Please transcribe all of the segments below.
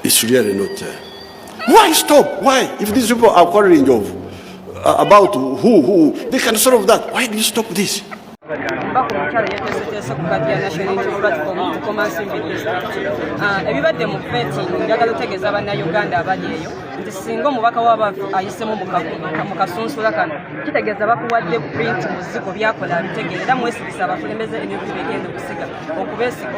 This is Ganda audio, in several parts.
It's really not. Why stop? Why? If these people are quarreling about who, they can solve that. Why do you stop this? Ebibadde mu vetting njagala otegeeza bannayuganda abali eyo nti singa omubaka waba ayisemu mu kasunsula kano kitegeeza bakuwadde print muzigo byakola abitegeera era mwesibisa abakulembeze NUP begenda okusiga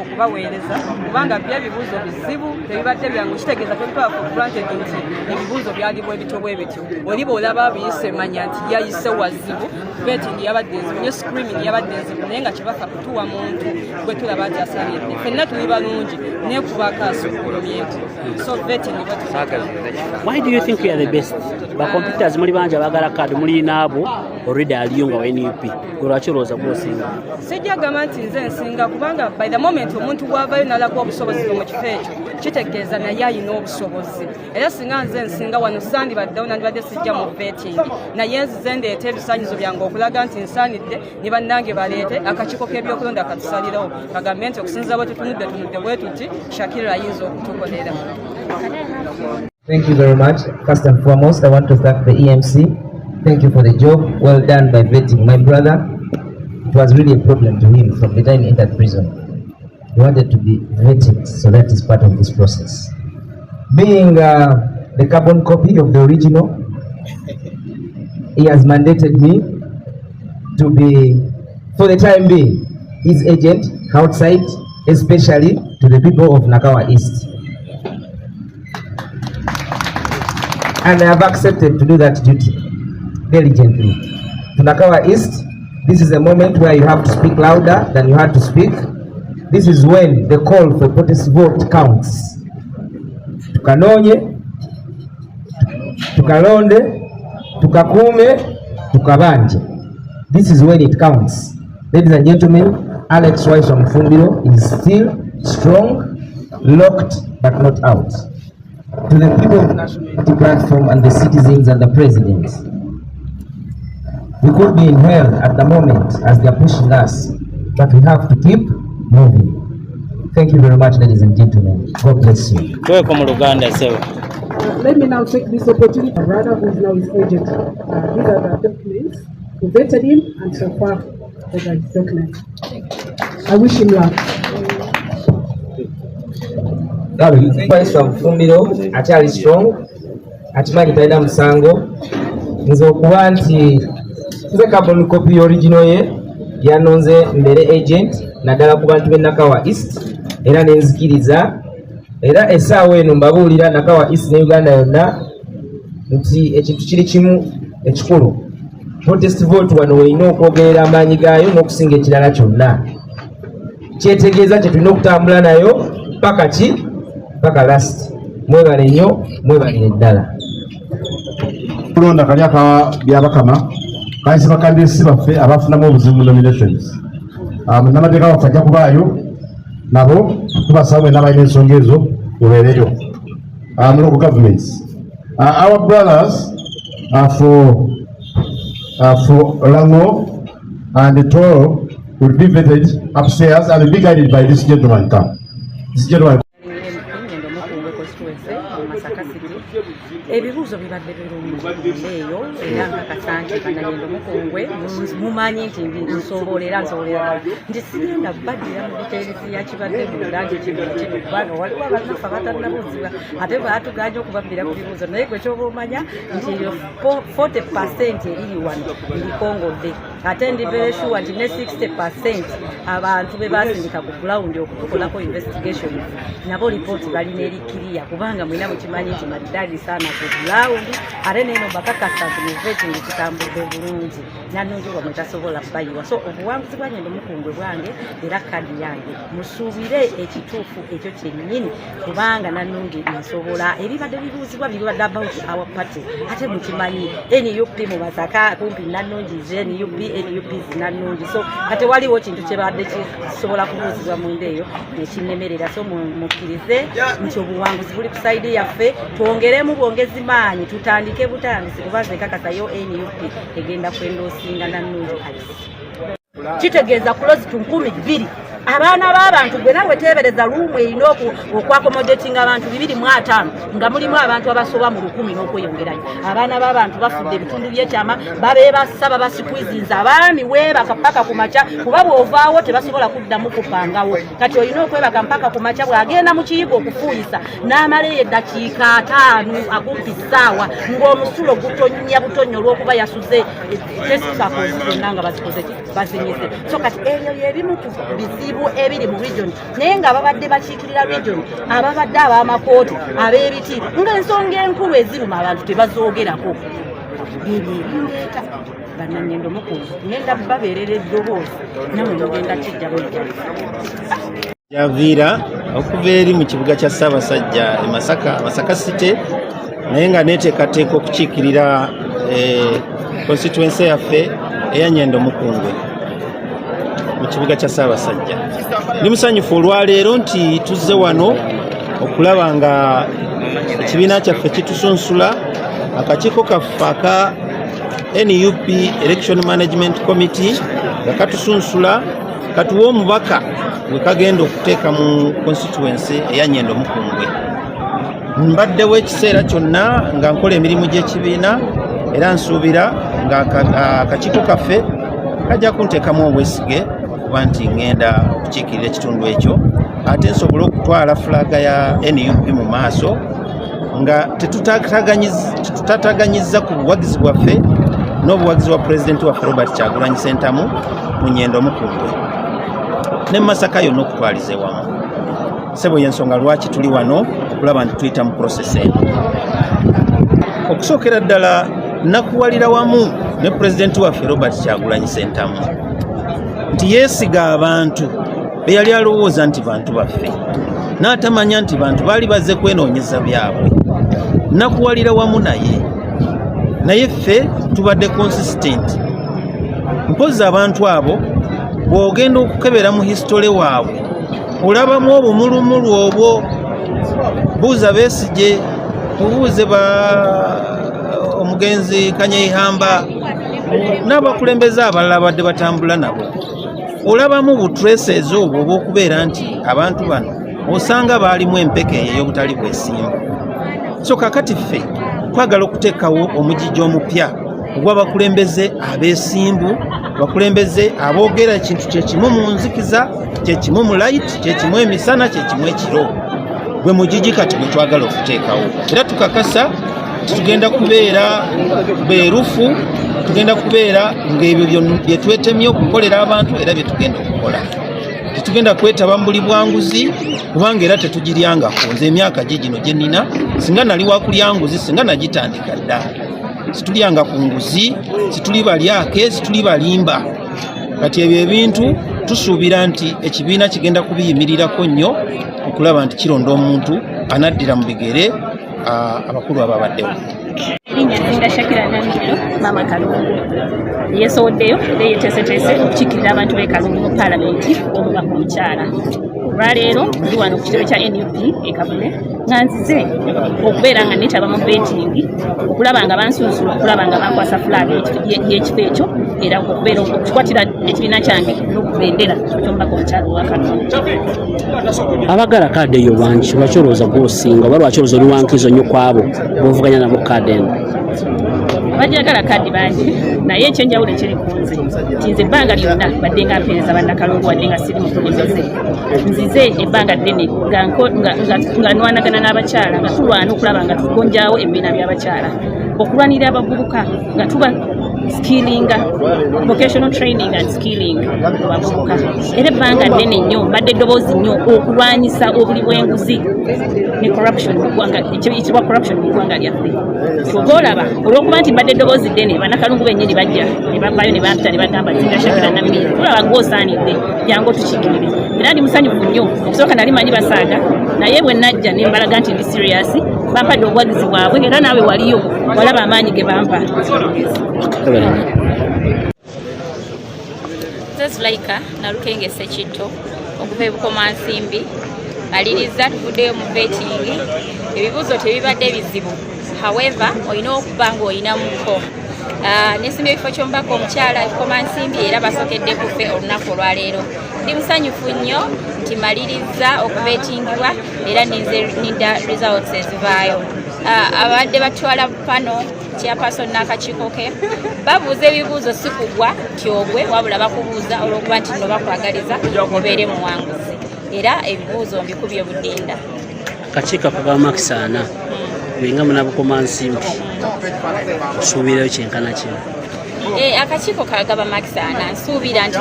okubaweereza kubanga by'ebibuuzo bizibu tebibadde byangu kitegeeza tebitwala for granted nti ebibuuzo byalibwa ebito bwe bityo oliba olaba biyise manya nti yayise wazibu vetting yabadde nzibu ne screening yabadde nzibu naye nga kibafa kutuwa muntu gwe tulaba ati asalidde ffenna tuli balungi nekubakaasi okulumyeku so vetting Why do you think we are the best? Ba computers muli banja bagala card muli nabo already aliyo nga NUP lwaki olowooza gwosinga sijjagamba nti nze nsinga kubanga by the moment omuntu bwavayo nalagwa obusobozi mu kifo ekyo kitegeeza naye ayina obusobozi era singa nze nsinga wano sandibaddewo nandibadde sijja mu vetting naye nzize ndeeta ebisaanyizo byange okulaga nti nsaanidde ne bannange baleete akakiiko k'ebyokulonda katusalirawo kagambe nti okusinza bwe tunudde bwe tuti Shakira ayinza okutukolera. Thank you very much. First and foremost, I want to thank the EMC. Thank you for the job well done by vetting my brother. It was really a problem to him from the time he entered prison. He wanted to be vetted, so that is part of this process. Being the carbon copy of the original, he has mandated me to be, for the time being, his agent outside, especially to the people of Nakawa East. And I have accepted to do that duty diligently. To Nakawa East, this is a moment where you have to speak louder than you had to speak. This is when the call for protest vote counts. Tukanonye, tukalonde, tukakume, tukabanje. This is when it counts. Ladies and gentlemen, Alex Wise from Fumbiro is still strong, locked, but not out. To the people of the National Unity Platform and the citizens and the president, we could be in hell at the moment as they are pushing us, but we have to keep moving. Thank you very much, ladies and gentlemen. God bless you. Let me now take this opportunity. My brother, who is now his agent, these are the documents. We vetted him, and so far, these are his documents. I wish him luck. Thanks from Fumbiro, akyali strong, atimanyi talina musango. Nze okuba nti nze carbon copy original ye yanonze mbere agent naddala ku bantu b'e Nakawa East era nenzikiriza era essaawa eno mbabuulira Nakawa East ne Uganda yonna nti ekintu kiri kimu ekikulu. Protest vote wano weerina okwogerera amaanyi gaayo n'okusinga ekirala kyonna. Kyetegeeza kye tulina okutambula nayo paka ki? Paka last. Mwebale nnyo, mwebalire ddala. Kulonda kalyaka byabakama kaisi bakandisi baffe abafunamu obuzibu mu nominations. N'amateeka waffe ajja kubaayo nabo tubasaba n'abalina ensonga ezo mubeereyo. Local governments. Our brothers for Lango and the Toro will be vetted upstairs and will be guided by this gentleman. This gentleman. Ebibuuzo bibadde birungi eyo era nkakasa nti bannanyendo mukungwe mumanyi nti nsobolera nti sigenda baddira mu biteerezi yakibadde munda nti kino kubanga waliwo abanafa batannabuuzibwa ate baatuganja okubabbira ku bibuuzo naye gwe kyoba omanya nti 40% eriri wano ndikongodde ate ndibereshuwa nti ne 60% abantu be basindika ku ground okutukolako investigation nabo lipooti balina erikiriya kubanga mwina mukimanyi nti maddali sana ku ground ate neno bakakasa nti mu vetting kitambudde bulungi nannungi bwamwe tasobola bayiwa so obuwanguzi bwa Nyendo Mukungwe bwange era kadi yange musuubire ekituufu ekyo kyennyini kubanga nannungi nsobola ebibadde bibuuzibwa bibadde about our party ate mukimanyi NUP mu masaka kumpi nannungi NUP zinannungi so ate waliwo kintu kyebadde kisobola kubuuzibwa mu ndeeyo nekinnemerera so mukkirize nti obuwanguzi buli ku sayidi yaffe twongeremu bwongezi maanyi tutandike butandisi kubaze kakasayo NUP egenda kwendoosinga nannungi alisi kitegeeza close to 20,000 abaana b'abantu gwe nawe teebereza luumu erina okwakomodatinga abantu 250 nga mulimu abantu abasoba mu 10 n'okweyongerayo. Abaana b'abantu bafudde ebitundu by'ekyama babeebassa babasikwizinza abaami weebaka paka ku makya kuba bw'ovaawo tebasobola kuddamu kupangawo. Kati olina okwebaka mpaka ku makya bw'agenda mu kiyigo okufuuyisa n'amala eddakiika 5 akumpi ssaawa ng'omusulo gutonnya butonnya olw'okuba yasuze tesikakozi zonna nga bazikoze bazinyize. So kati ebyo yebimu ku bizibu ebiri mu region naye nga babadde bakiikirira region ababadde ab'amakooti ab'ebiti ng'ensonga enkulu eziruma abantu tebazoogerako. Ebyo ebindeeta bannannyendo mukulu ngenda babeerera eddoboozi namwe mugenda kijja bwejja. Yaviira okuva eri mu kibuga kya Ssaabasajja e Masaka City naye nga neteekateeka okukiikirira constituency yaffe eya Nnyendo Mukungwe mu kibuga kya Ssaabasajja. Ndi musanyufu olwaleero nti tuzze wano okulaba nga ekibiina kyaffe kitusunsula akakiiko kaffe aka NUP Election Management Committee nga katusunsula katuwa omubaka gwe kagenda okuteeka mu constituency eya Nnyendo Mukungwe. Mbaddewo ekiseera kyonna nga nkola emirimu gy'ekibiina era nsuubira nga akakiiko kaffe kajja kunteekamu obwesige kuba nti ngenda okukiikirira ekitundu ekyo ate nsobole okutwala fulaga ya NUP mu maaso nga tetutataganyiza ku buwagizi bwaffe n'obuwagizi bwa pulezidenti waffe Robert Kyagulanyi Ssentamu mu Nnyendo Mukungwe ne Masaka yonna okutwaliza ewamu. Sebo y'ensonga lwaki tuli wano okulaba nti tuyita mu process eno. Okusookera ddala nakuwalira wamu ne pulezidenti waffe Robert Kyagulanyi Ssentamu nti yeesiga abantu be yali alowooza nti bantu baffe n'atamanya nti bantu baali bazze kwenoonyeza byabwe. Nakuwalira wamu naye ffe tubadde consistent. Mpozi abantu abo bw'ogenda okukebera mu histole waabwe olabamu obumulumulu obwo. Buuza Besigye, buuze omugenzi Kanyeihamba n'abakulembeze abalala badde batambula nabo, olabamu butraces obwo obw'okubeera nti abantu bano osanga baalimu empeke ey'obutali bwesimbu. So kakati ffe twagala okuteekawo omugijjo omupya ogw'abakulembeze abeesimbu, bakulembeze aboogera ekintu kyekimu mu nzikiza, kyekimu mu light, kyekimu emisana, kyekimu ekiro. Gwe mugigi kati gwe twagala okuteekawo era tukakasa tugenda kubeera beerufu, tugenda kubeera ng'ebyo bye twetemye okukolera abantu era bye tugenda okukola. Tetugenda kwetaba mu buli bwanguzi kubanga era tetugiryangako. Nze emyaka gino gye nnina singa nali wakulya nguzi singa nagitandika dda. Situlyanga ku nguzi, situli balyake, situli balimba. Kati ebyo ebintu tusuubira nti ekibiina kigenda kubiyimirirako nnyo okulaba nti kironda omuntu anaddira mu bigere abakulu ababaddewo. Linnya Shakira Nangiro, Mama Kalungu. Yeesowoddeyo era yeeteeseteese okukiikirira abantu b'e Kalungu mu Parliamentary omubaka omukyala. Olwaleero ndi wano ku kitebe kya NUP e Kabule nga nzize okubeera nga neetaba mu betting okulaba nga bansunsula okulaba nga bankwasa flag y'ekifo ekyo era okubeera okukwatira ekibiina kyange n'okubendera ky'omubaka omukyala owa Kalungu. Abagala kaadi eyo bangi lwaki olowooza gw'osinga oba lwaki olowooza oli wankizo nnyo ku abo b'ovuganya nabo kaadi eno? Abajagala kaadi bangi naye ekyenjawulo ekiri ku nze nti nze ebbanga lyonna badde nga mpeereza bannakalungu wadde nga siri mukulembeze. Nzize ebbanga ddene nga nwanagana n'abakyala nga tulwana okulaba nga tugonjaawo ebibiina by'abakyala, okulwanira abavubuka nga tuba skillinga, vocational training and skilling abavubuka. Era ebbanga ddene nnyo mbadde eddoboozi nnyo okulwanyisa obuli bw'enguzi ne corruption mu ggwanga, ekiyitibwa corruption mu ggwanga lyaffe. Kyova olaba olw'okuba nti mbadde eddoboozi ddene bannakalungu bennyini bajja ne bavaayo ne bampita ne bagamba Zinga Shakira Nangiro tulaba ng'osaanidde jangu otukiikirire. Era ndi musanyufu nnyo okusooka nali manyi basaaga naye bwe najja ne mbalaga nti ndi serious bampadde obuwagizi bwabwe era naawe waliyo walaba amaanyi ge bampa. Zulaika Nalukenge Sekitto okuva e Bukomansimbi maliriza tuvuddeyo mu betting. Ebibuuzo tebibadde bizibu, however olina okuba ng'olinamuko Nesimbye ekifo ky'omubaka omukyala ekikoma Nsimbi era basokedde kufe olunaku olwaleero. Ndi musanyufu nnyo nti maliriza okubeetingibwa era ninda results ezivaayo. Abadde batwala pano chairperson n'akakiiko ke babuuza ebibuuzo si kugwa tyogwe wabula bakubuuza olw'okuba nti nno bakwagaliza obeere muwanguzi era ebibuuzo mbikubye budinda. Akakiiko akagaba makisi 4 benga munabukoma Nsimbi osuubirayo kyenkana kino. Akakiiko kagaba makisi 4 nsuubira nti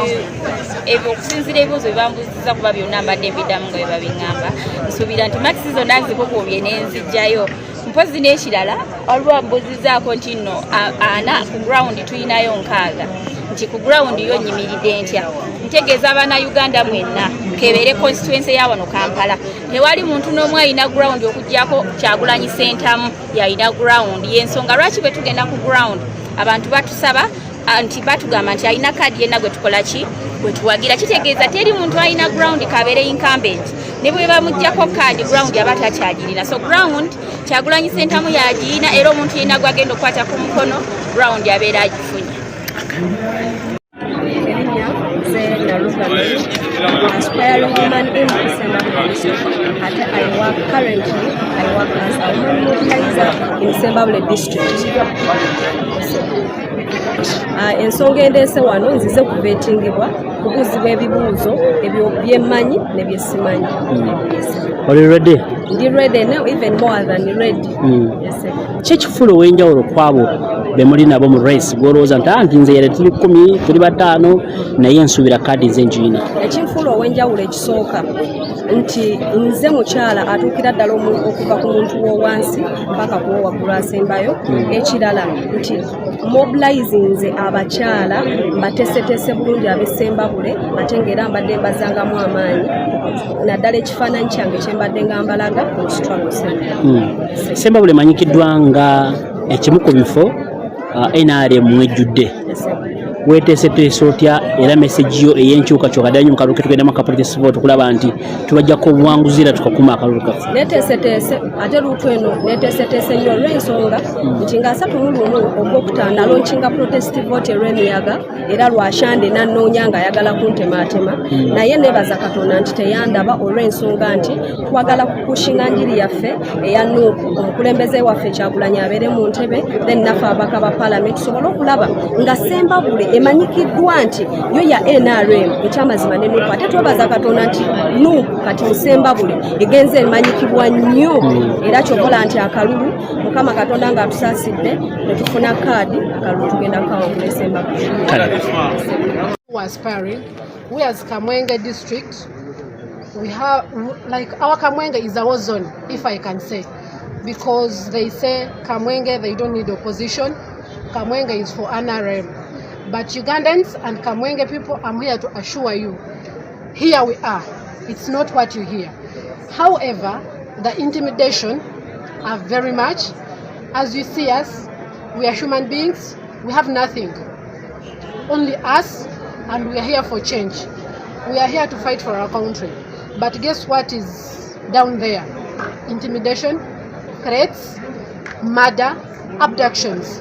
okusinziira ebibuuzo bye kuba byonna mbadde mbiddamu nga bye babiŋŋamba nsuubira nti makisi zonna nzikukubye n'enzijjayo. Mpozi n'ekirala waliwo mbuuzizaako nti nno 4 ku ground tulinayo 6 nti ku ground yo nyimiridde ntya ntegeeza abaana Uganda mwenna kebeere constituency ya wano Kampala tewali muntu n'omu alina ground okuggyako Kyagulanyi Ssentamu yalina ground y'ensonga lwaki bwe tugenda ku ground abantu batusaba nti batugamba nti alina kaadi yenna gwe tukola ki gwe tuwagira kitegeeza teri muntu alina ground kabeere incumbent ne bwe bamuggyako kaadi ground aba takyagirina. So ground Kyagulanyi Ssentamu yagirina era omuntu yenna gwagenda okukwata ku mukono ground abeera agifunye. Aspiring woman in December district. Currently, I work as a woman mobilizer in December district. Ensonga endeese wano nzize kubeetingibwa kubuuzibwa ebibuuzo ebyo byemmanyi ne byesimanyi. Are you ready? Ndi ready now, even more than ready. Yes, sir. Kyekifuula ow'enjawulo kwabo be muli nabo mu race gw'olowooza nti nze yale tuli 10 tuli 5 naye nsuubira kaadi nze njirina. Ekinfuula ow'enjawulo ekisooka nti nze mukyala atuukira ddala okuva ku muntu w'owansi mpaka ku waggulu asembayo. Ekirala nti mobilizing nze abakyala mbateeseteese bulungi ab'Essembabule ate ng'era mbadde mbazangamu amaanyi naddala ekifaananyi kyange kye mbadde nga mbalaga mu struggle center. Essembabule emanyikiddwa nga ekimu ku bifo NRM mwejjudde. Weeteeseteese otya era message yo ey'enkyukakyuka ddala nnyo mu kalulu ke tugendamu akapolitisi vote okulaba nti tubajjako obuwanguzi era tukakuuma akalulu kaffe. Neeteeseteese ate luutu eno neeteeseteese nnyo olw'ensonga nti nga 31 Ogwokutaano nalonkinga protest vote olw'emiyaga era lwashande nannoonya ng'ayagala kuntemaatema naye neebaza Katonda nti teyandaba olw'ensonga nti twagala kukushinga njiri yaffe eya NUP omukulembeze waffe Kyagulanyi abeere mu ntebe then naffe ababaka ba Parliament tusobole okulaba nga Ssembabule emanyikiddwa nti yo ya NRM ekyamazima ne NUP ate twebaza Katonda nti NUP kati mu Ssembabule egenze emanyikibwa nnyo era kyokola nti akalulu Mukama Katonda nga atusaasidde ne tufuna kaadi akalulu tugenda kukawangula Ssembabule. Aspiring, we as Kamwenge district, we have like our Kamwenge is our zone, if I can say, because they say Kamwenge they don't need opposition. Kamwenge is for NRM. But Ugandans and Kamwenge people, I'm here to assure you, here we are. It's not what you hear. However, the intimidation are very much. As you see us, we are human beings. We have nothing. Only us, and we are here for change. We are here to fight for our country. But guess what is down there? Intimidation, threats, murder, abductions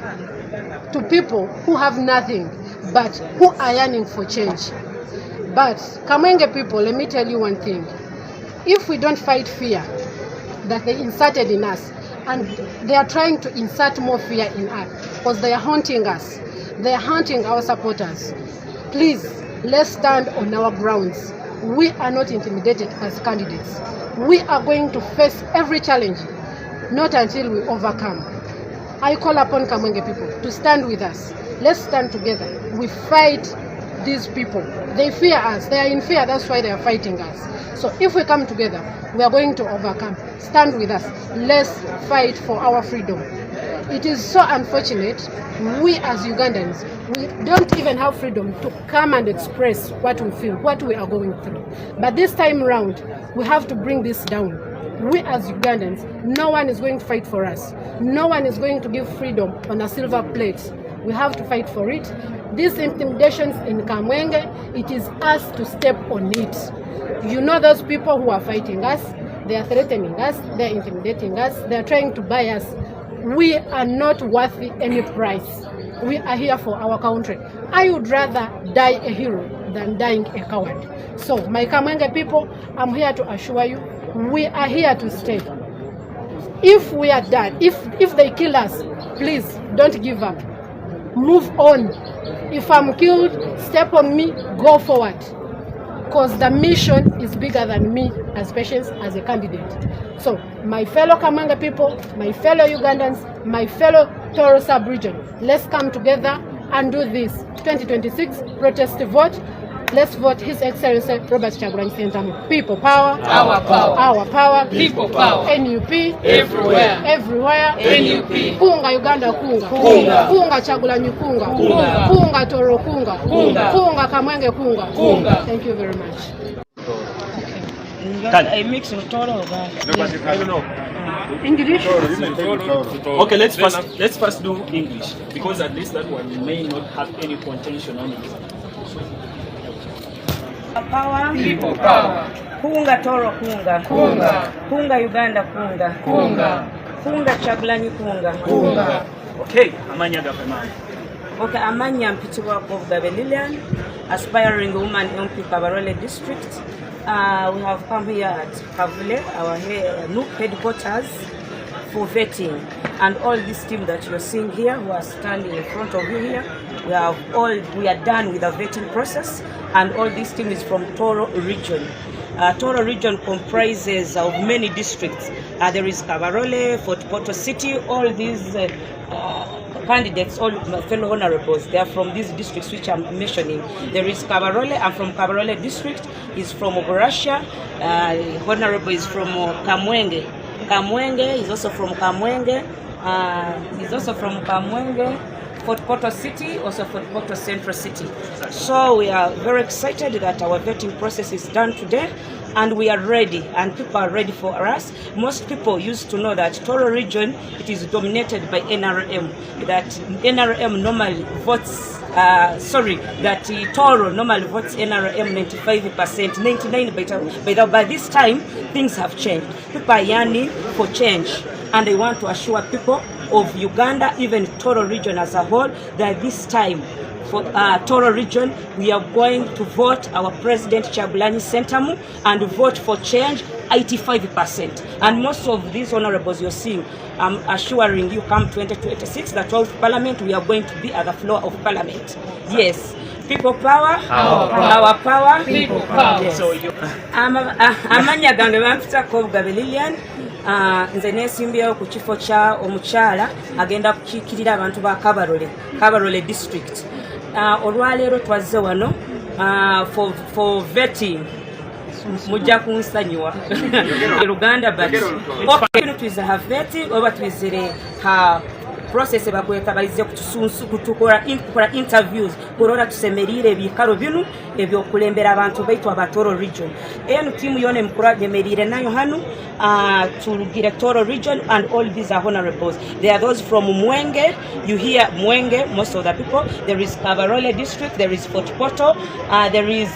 to people who have nothing but who are yearning for change. But Kamwenge people, let me tell you one thing. If we don't fight fear that they inserted in us, and they are trying to insert more fear in us because they are haunting us, they are haunting our supporters, please, let's stand on our grounds. We are not intimidated as candidates. We are going to face every challenge, not until we overcome. I call upon Kamwenge people to stand with us. Let's stand together. We fight these people. They fear us. They are in fear. That's why they are fighting us. So if we come together, we are going to overcome. Stand with us. Let's fight for our freedom. It is so unfortunate. We as Ugandans, we don't even have freedom to come and express what we feel, what we are going through. But this time around, we have to bring this down. We as Ugandans, no one is going to fight for us. No one is going to give freedom on a silver plate. We have to fight for it. These intimidations in Kamwenge, it is us to step on it. You know those people who are fighting us, they are threatening us, they are intimidating us, they are trying to buy us. We are not worth any price. we are here for our country. I would rather die a hero than dying a coward. So, my Kamenge people, I'm here to assure you, we are here to stay. If we are done, if they kill us, please don't give up. Move on. If I'm killed, step on me, go forward. Because the mission is bigger than me as Patience, as a candidate. So, my fellow Kamanga people, my fellow Ugandans, my fellow Toro sub-region, let's come together and do this 2026 protest vote. Let's vote His Excellency Robert Kyagulanyi Ssentamu. People power. Our power. Our power. People power. NUP. Everywhere. Everywhere. NUP. Kunga Uganda kunga. Kunga. Kunga Kyagulanyi kunga. Kunga. Kunga Toro kunga. Kunga. Kunga Kamwenge kunga. Kunga. Thank you very much. I mix with Toro or English. Okay, let's first do English, because at least that one may not have any contention on it. Power, people power. Kunga Toro kunga. Kunga. Kunga Uganda kunga. Kunga. Kunga Kyagulanyi kunga. Kunga. Okay, amanya gafemani. Okay, amanya mpitibwa of Lilian, aspiring woman MP Kabarole district. We have come here at Kavule, our NUP headquarters, for vetting. And all this team that you're seeing here, who are standing in front of you here, we are done with the vetting process, and all this team is from Toro region. Toro region comprises of many districts. There is Kabarole, Fort Portal City, all these candidates, all my fellow honorables, they are from these districts which I'm mentioning. There is Kabarole, and from Kabarole district is from Oborasha. Honorable is from Kamwenge. Kamwenge is also from Kamwenge. Fort Portal City, also Fort Portal Central City. So we are very excited that our vetting process is done today, and we are ready, and people are ready for us. Most people used to know that Toro region, it is dominated by NRM, that NRM normally votes, that Toro normally votes NRM 95%, 99%, by this time, things have changed. People are yearning for change, and they want to assure people of Uganda, even Toro region as a whole, that this time for Toro region we are going to vote our President Kyagulanyi Ssentamu and vote for change 85%. And most of these honorables you're seeing, I'm assuring you, come 2026, the 12th Parliament, we are going to be at the floor of Parliament. Yes. People power, our power, people power. Yes. So amanya gange bampita Kovga Lilian. Nze neesimbyewo ku kifo kya omukyala agenda kukiikirira abantu ba Kabarole district. Olwaleero twazze wano for vetting. Mujja kunsonyiwa Uganda, but okay, twiza vetting oba twizire ha process bakwekabalize kutukora interviews kurora tusemerire ebikaro binu ebyokulembera abantu baitu abatoro region. Eno timu yone mkuragemerire nayo hanu to Toro region, and all these are honorables. There are those from Mwenge. You hear Mwenge, most of the people. There is Kabarole district, there is Fort Portal, there is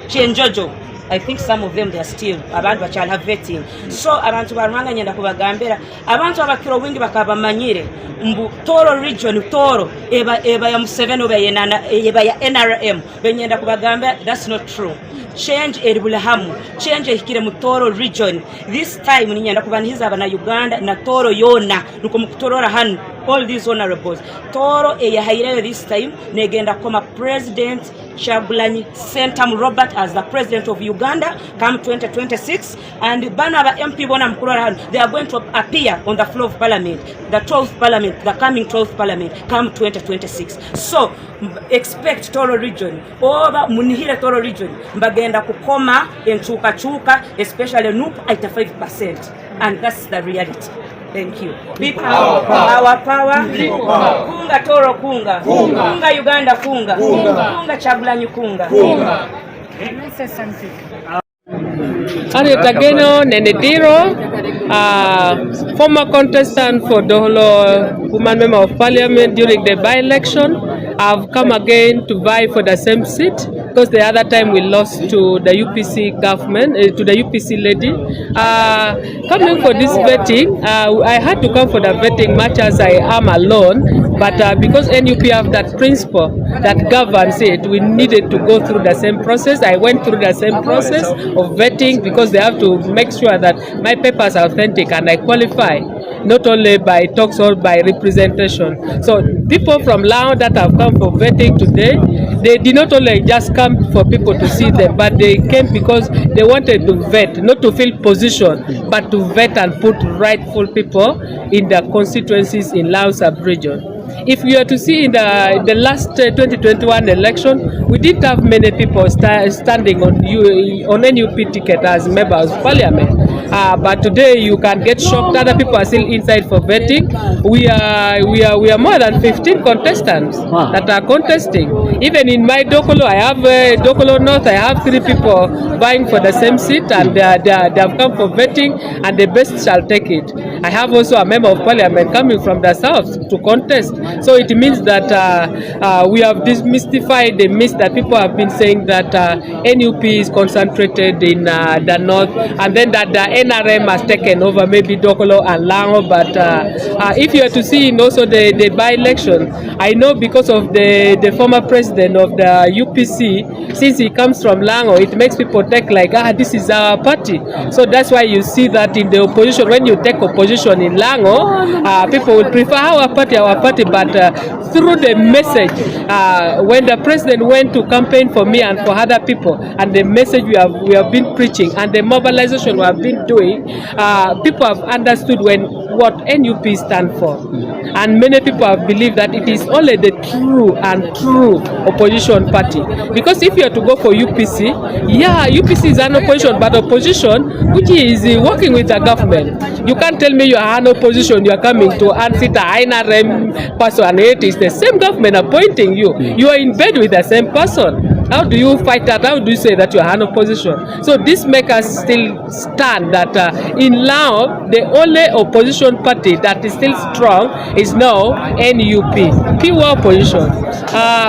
Chenjojo. I think some of them they are still abantu bachala vetting. So abantu barwanga nyenda kubagambera abantu abakiro wingi bakabamanyire mbu Toro region Toro eba ya Museveni oba eba ya NRM benyenda kubagambera. That's not true. Change eribulahamu, change ehikire mu Toro region. This time ninyenda kubanihiza abana Uganda na Toro yona nuko mukutorora hanu all these honorables. Toro eyahaireyo this time negenda koma President Kyagulanyi Ssentamu Robert as the President of Uganda come 2026, and bana ba MP bona mkurora hanu, they are going to appear on the floor of Parliament, the 12th Parliament, the coming 12th Parliament come 2026. So expect Toro region oba munihire Toro region mbagenda kukoma enchuka especially NUP 85%, and that's the reality. Thank you. People our power. People power. Kunga Toro kunga. Kunga Uganda kunga. Kunga Kyagulanyi kunga. Can I say something? Gano Nenediro, former contestant for Dolo, woman member of Parliament during the by-election. I've come again to vie for the same seat because the other time we lost to the UPC government, to the UPC lady. Coming for this vetting, I had to come for the vetting much as I am alone, but because NUP have that principle that governs it, we needed to go through the same process. I went through the same process of vetting because they have to make sure that my papers are authentic and I qualify, not only by talks or by representation. So people from Lango that have come for vetting today, they did not only just come for people to see them, but they came because they wanted to vet, not to fill position, but to vet and put rightful people in the constituencies in Lango sub-region. If you are to see in the last 2021 election, we didn't have many people standing on NUP ticket as members of Parliament. But today you can get shocked. Other people are still inside for vetting. We are more than 15 contestants that are contesting. Even in my Dokolo, I have Dokolo North. I have 3 people vying for the same seat, and they have come for vetting, and the best shall take it. I have also a member of Parliament coming from the south to contest. So it means that we have demystified the myth that people have been saying that NUP is concentrated in the north, and then that the NRM has taken over maybe Dokolo and Lango. But if you are to see in also the by-election, I know because of the former president of the UPC, since he comes from Lango, it makes people take like, this is our party. So that's why you see that in the opposition, when you take opposition in Lango, people will prefer our party, but through the message, when the president went to campaign for me and for other people, and the message we have been preaching and the mobilization we have been doing, people have understood what NUP stands for. And many people have believed that it is only the true opposition party. Because if you are to go for UPC, UPC is an opposition, but opposition which is working with the government. You can't tell me you are an opposition, you are coming to unseat a NRM person, and it is the same government appointing you. You are in bed with the same person. How do you fight that? How do you say that you are an opposition? So this makes us still stand that in Lango, the only opposition party that is still strong is now NUP, pure opposition.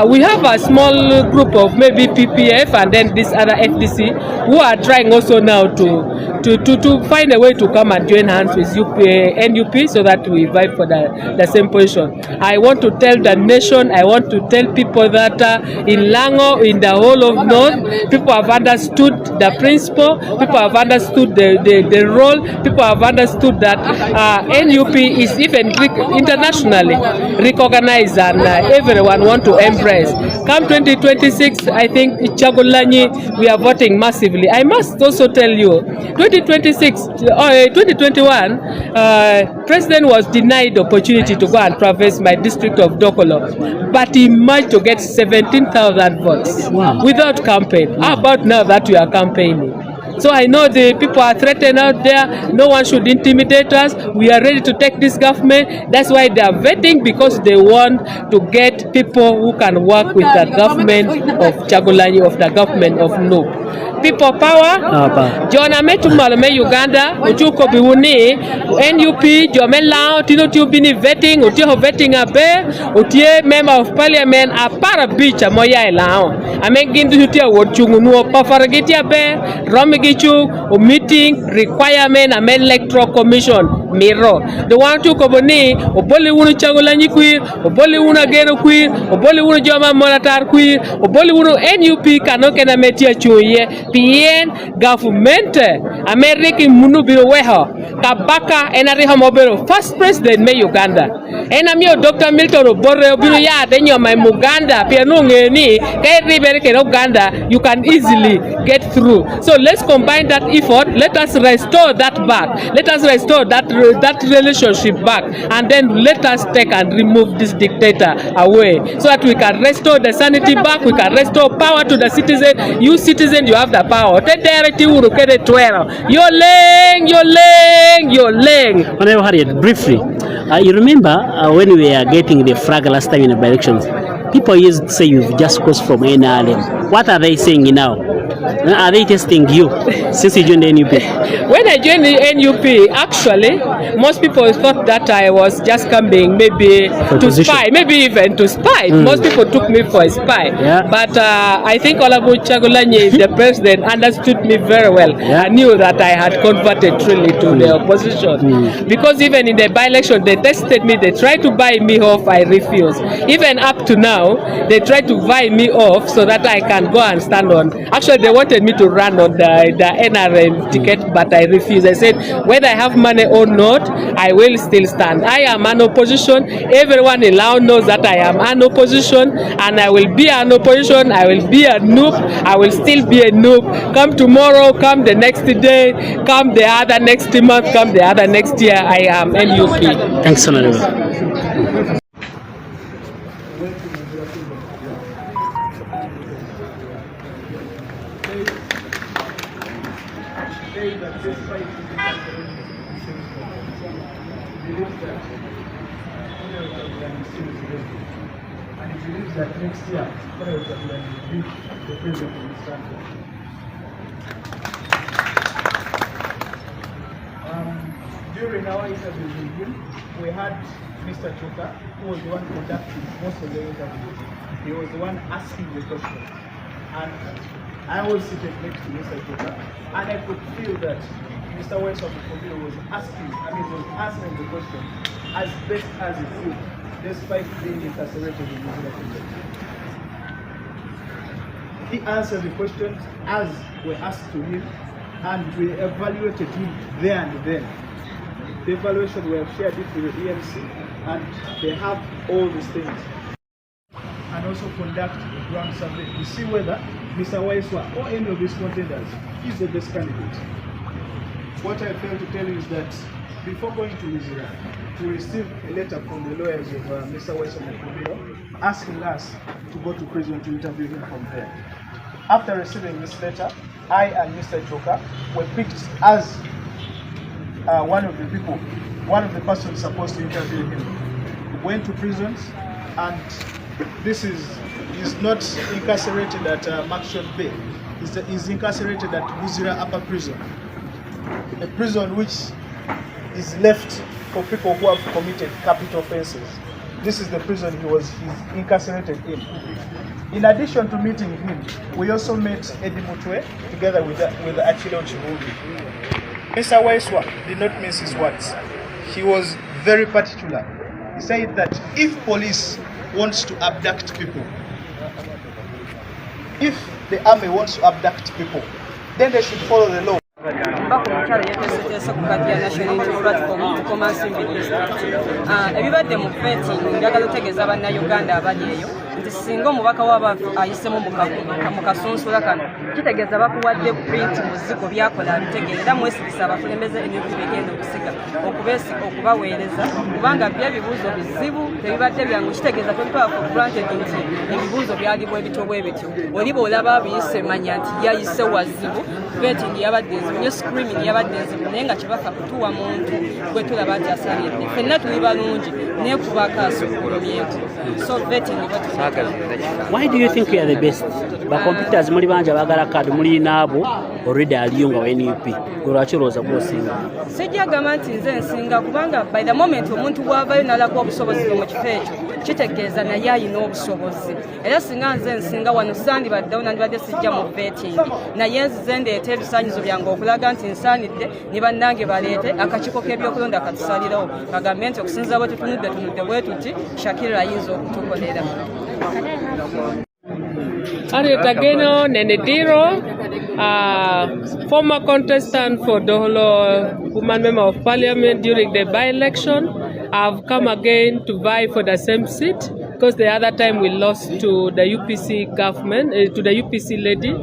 We have a small group of maybe PPF and then this other FDC who are trying also now to find a way to come and join hands with NUP so that we fight for the same position. I want to tell the nation, I want to tell people that in Lango, in the whole of North, people have understood the principle, people have understood the role, people have understood that NUP is even internationally recognized and everyone want to embrace. Come 2026, I think Chagulanyi, we are voting massively. I must also tell you, 2021, President was denied the opportunity to go and traverse my district of Dokolo, but he managed to get 17,000 votes without campaign. How about now that we are campaigning? So I know the people are threatened out there. No one should intimidate us. We are ready to take this government. That's why they are vetting, because they want to get people who can work with the government of Chagulanyi, of the government of NUP. People power. Jona metu malame Uganda. Utuko biwuni. NUP. Jome lao. Tino tubini vetting. Utiho vetting abe. Utie member of Parliament. A para bicha moya elao. Amen gindu utia wochungunuo pafaragiti abe. Romigichu. Meeting requirement. Amen Electoral Commission. Miro. The one to koboni. Oboli wunu Chagulanyi queer. Oboli wunu Gano queer. Oboli wunu Joma Monatar queer. Oboli wunu NUP kanoke na metia chuye. PN government American munu biro weho kabaka enari homobero first president me Uganda enamio Dr. Milton Obore biro ya denyo my Muganda pia nungeni kay ribere ke Uganda, you can easily get through. So let's combine that effort, let us restore that back, let us restore that relationship back, and then let us take and remove this dictator away so that we can restore the sanity back, we can restore power to the citizen. You citizen, you have the power. You're laying. Honorable Harriet, briefly, you remember when we were getting the flag last time in the elections, people used to say you've just crossed from NRM. What are they saying now? Are they testing you since you joined the NUP? When I joined the NUP, actually, most people thought that I was just coming maybe to spy, maybe even to spy. Most people took me for a spy. Yeah. But I think Olabu Chagulanyi, the president, understood me very well. Yeah. I knew that I had converted truly to the opposition. Because even in the by-election, they tested me. They tried to buy me off. I refused. Even up to now, they tried to buy me off so that I can go and stand on. Actually, they wanted me to run on the NRM ticket, but I refused. I said, whether I have money or not, I will still stand. I am an opposition. Everyone in Lao knows that I am an opposition, and I will be an opposition. I will be a NUP. I will still be a NUP. Come tomorrow, come the next day, come the other next month, come the other next year. I am NUP. Thanks so much. That next year, the president of this country. During our interview with him, we had Mr. Choka, who was the one conducting most of the interviews. He was the one asking the questions. And I was sitting next to Mr. Choka, and I could feel that Mr. West of the computer was answering the question as best as he could, despite being incarcerated in New Zealand. He answered the questions as were asked to him, and we evaluated him there and then. The evaluation, we have shared it with the EMC, and they have all these things. And also conduct a ground survey to see whether Mr. Waiswa or any of these contenders is the best candidate. What I failed to tell you is that before going to New Zealand, we received a letter from the lawyers of Mr. Waiswa asking us to go to prison to interview him from there. After receiving this letter, I and Mr. Choka were picked as one of the persons supposed to interview him. We went to prisons, and this is not incarcerated at Maxwell Bay. He's incarcerated at Buzira Upper Prison, a prison which is left for people who have committed capital offenses. This is the prison he's incarcerated in. In addition to meeting him, we also met Eddie Mutwe together with Achille Chibugi. Mr. Waiswa did not miss his words. He was very particular. He said that if police wants to abduct people, if the army wants to abduct people, then they should follow the law. Ebibadde mu vetting njagala otegeeza bannayuganda abali eyo nti singa omubaka waba ayisemu mu kasunsula kano kitegeeza bakuwadde print muzigo byakola abitegeera era mwesigisa abakulembeze NUP begenda okusiga okubaweereza kubanga by'ebibuuzo bizibu tebibadde byangu kitegeeza tobitwala for granted nti ebibuuzo byalibwa ebito bwe bityo oli bw'olaba abiyise manya nti yayise wazibu vetting yabadde nzibu ne screening yabadde nzibu naye nga kibafa kutuwa muntu gwe tulaba nti asalidde ffenna tuli balungi naye kubakaaso kulumyeku so vetting Why do you think you are the best? Ba computers muli banja bagala card muli nabo already aliyo nga NUP lwaki olowooza gwosinga sijja gamba nti nze nsinga kubanga by the moment omuntu bwavayo nalaga obusobozi mu kifo ekyo kitegeeza naye ayina obusobozi era singa nze nsinga wano sandibaddewo nandibadde sijja mu vetting naye nzize ndeeta ebisaanyizo byange okulaga nti nsaanidde ne bannange baleete akakiiko k'ebyokulonda katusalirawo kagambe nti okusinza bwe tunudde bwe tuti Shakira ayinza okutukolera Arieta Gano Nenediro, former contestant for Dolo, woman member of parliament during the by-election. I've come again to vie for the same seat because the other time we lost to the UPC government, to the UPC lady.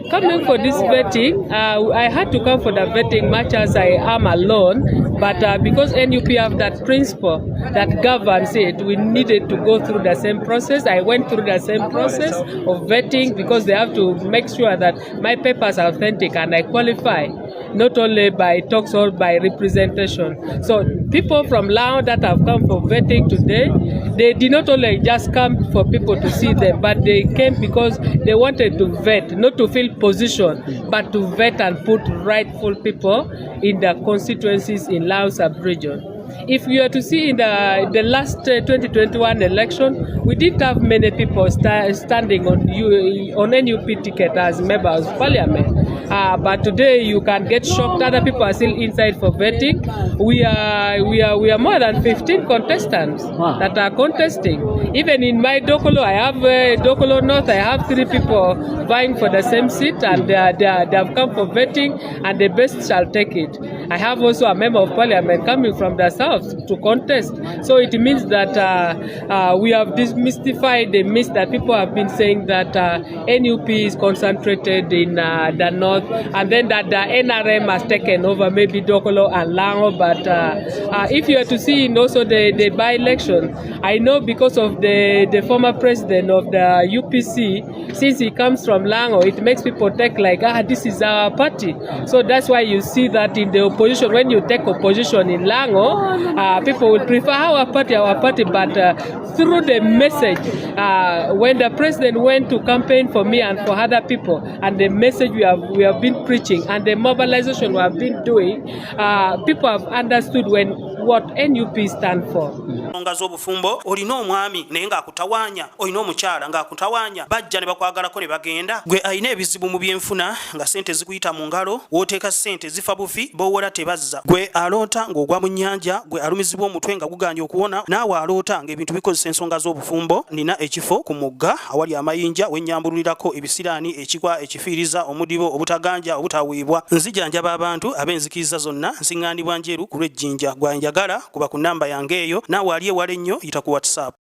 Coming for this vetting, I had to come for the vetting much as I am alone, but because NUP have that principle that governs it, we needed to go through the same process. I went through the same process of vetting because they have to make sure that my papers are authentic and I qualify. not only by talks or by representation. So people from Lango that have come for vetting today, they did not only just come for people to see them, but they came because they wanted to vet, not to fill position, but to vet and put rightful people in the constituencies in Lango sub-region. If we are to see in the last 2021 election, we didn't have many people standing on NUP ticket as members of Parliament. But today you can get shocked. Other people are still inside for vetting. We are more than 15 contestants that are contesting. Even in my Dokolo, I have Dokolo North. I have 3 people vying for the same seat, and they have come for vetting, and the best shall take it. I have also a member of Parliament coming from the south to contest. So it means that we have demystified the myth that people have been saying that NUP is concentrated in the north, and then that the NRM has taken over maybe Dokolo and Lango. But if you are to see in also the by-election, I know because of the former president of the UPC, since he comes from Lango, it makes people take like, this is our party. So that's why you see that in the opposition, when you take opposition in Lango, people would prefer our party, but through the message, when the president went to campaign for me and for other people, and the message we have been preaching and the mobilization we have been doing, people have understood what NUP stand for. Z'obufumbo olina omwami naye ng'akutawanya, olina omukyala ng'akutawanya, bajja ne bakwagalako ne bagenda. Gwe alina ebizibu mu byenfuna nga sente zikuyita mu ngalo, w'oteeka sente zifa bufi b'owola tebazza. Gwe aloota ng'ogwa mu nnyanja, gwe alumizibwa omutwe nga guganja okuwona, naawe aloota ng'ebintu bikozesa ensonga z'obufumbo. Nina ekifo ku mugga awali amayinja wennyambululirako ebisiraani, ekigwa, ekifiiriza, omudibo, obutaganja, obutaweebwa. Nzijanjaba abantu ab'enzikiriza zonna, nsiŋŋaanibwa njeru ku lw'ejjinja. Gwanjagala kuba ku nnamba yange eyo, naawe ali ewala ennyo yita ku WhatsApp.